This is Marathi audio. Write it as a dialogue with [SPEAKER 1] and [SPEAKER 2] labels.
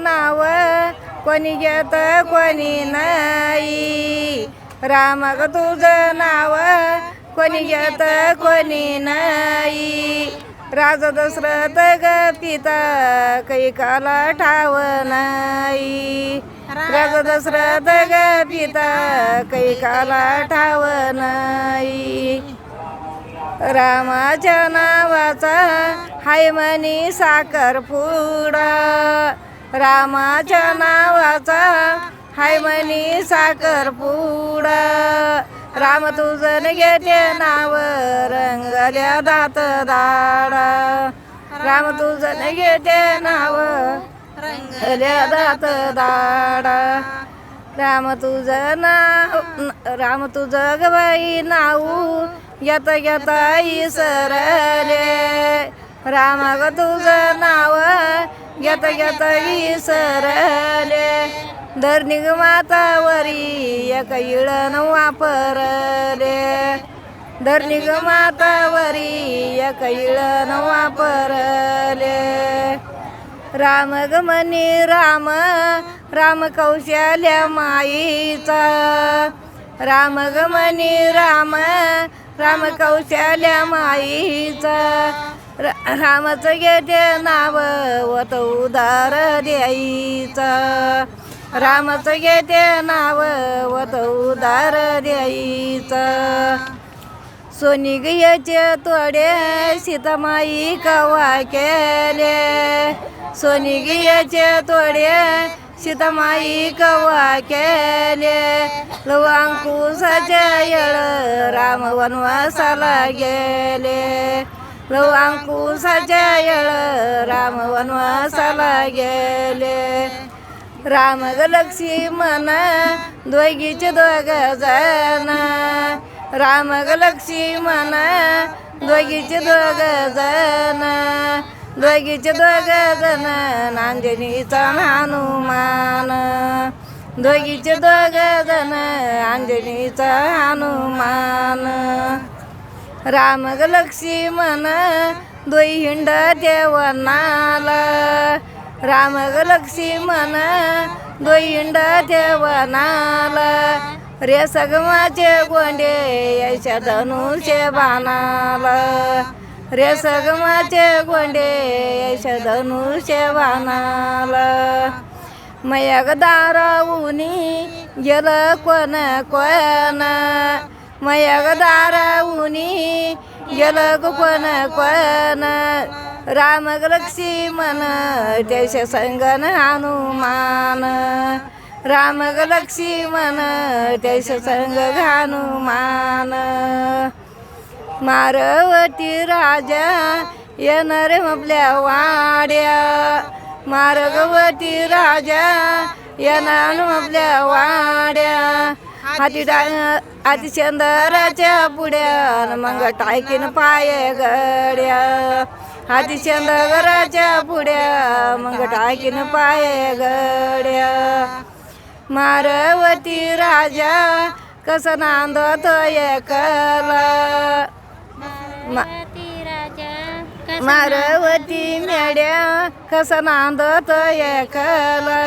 [SPEAKER 1] नाव कोणी घेत कोणी नाही. राम ग तुझं नाव कोणी घेत कोणी नाही. राजा दशरथ ग पिता कैकाला ठाव नाही. राजा दशरथ ग पिता कैकाला ठाव नाही. रामाच्या नावाचा हाय म्हणी साखरपुडा. रामाच्या नावाचा हाय म्हणी साखरपुडा. राम तुझं घेते नाव रंगल्या दात दाडा. राम तुझं घेते नाव रंगल्या दात दाडा. राम तुझं ग बाई नाव घेता घेता इसरले. राम ग तुझं नाव घेता घेता इसरले. धरणी ग मातावरी एक इळण वापरले. धरणी ग मातावरी एक इळण वापरले. राम ग म्हणी राम राम कौशल्या माईचा. राम ग म्हणी राम राम कौशल्या माईचा. रामाचं घेते नाव वत उदार द्यायचा. रामाचं घेते नाव वत उदार द्यायचा. सोनी गयाचे तोडे सीतामाई कवा केले. सोनी गयाचे तोडे सीतामाई कवा केले. लवांकुशाच्या येळ राम वनवासाला गेले. लवांकुशाच्या येळ राम वनवासाला गेले. राम ग लक्ष्मण दोघीचे दोघ जण. राम ग लक्ष्मण दोघीचे दोघ जण. दोघीचे दोघ जण अंजनीचा हनुमान. दोघीचे दोघ जण अंजनीचा हनुमान. राम ग लक्ष्मण दोई हिंड देवनाला. राम ग लक्ष्मण दोई हिंड देवनाला. रे सगमाचे गोंडे याच्या धनुष्य बाणाला. रे सगमाचे गोंडे याच्या धनुष्य बाणाला. मया ग दाराऊनी गेलं कोण कोण. मया ग दाराऊनी गेलं कोण कोण. राम ग लक्ष्मण त्याच्या संगन हनुमान. राम ग लक्ष्मण त्याच्या संग हनुमान. मारवती राजा येणार आपल्या वाड्या. मारगवती राजा येणार आपल्या वाड्या. हाती चंदराच्या पुढ्या मग टाकीन पाय गड्या. हाती चंदराच्या पुढ्या मग टाकीन पाय गड्या. मारवती राजा कसा नांदतो एकला. मारवती मेड्या कसा नांदतो एकला.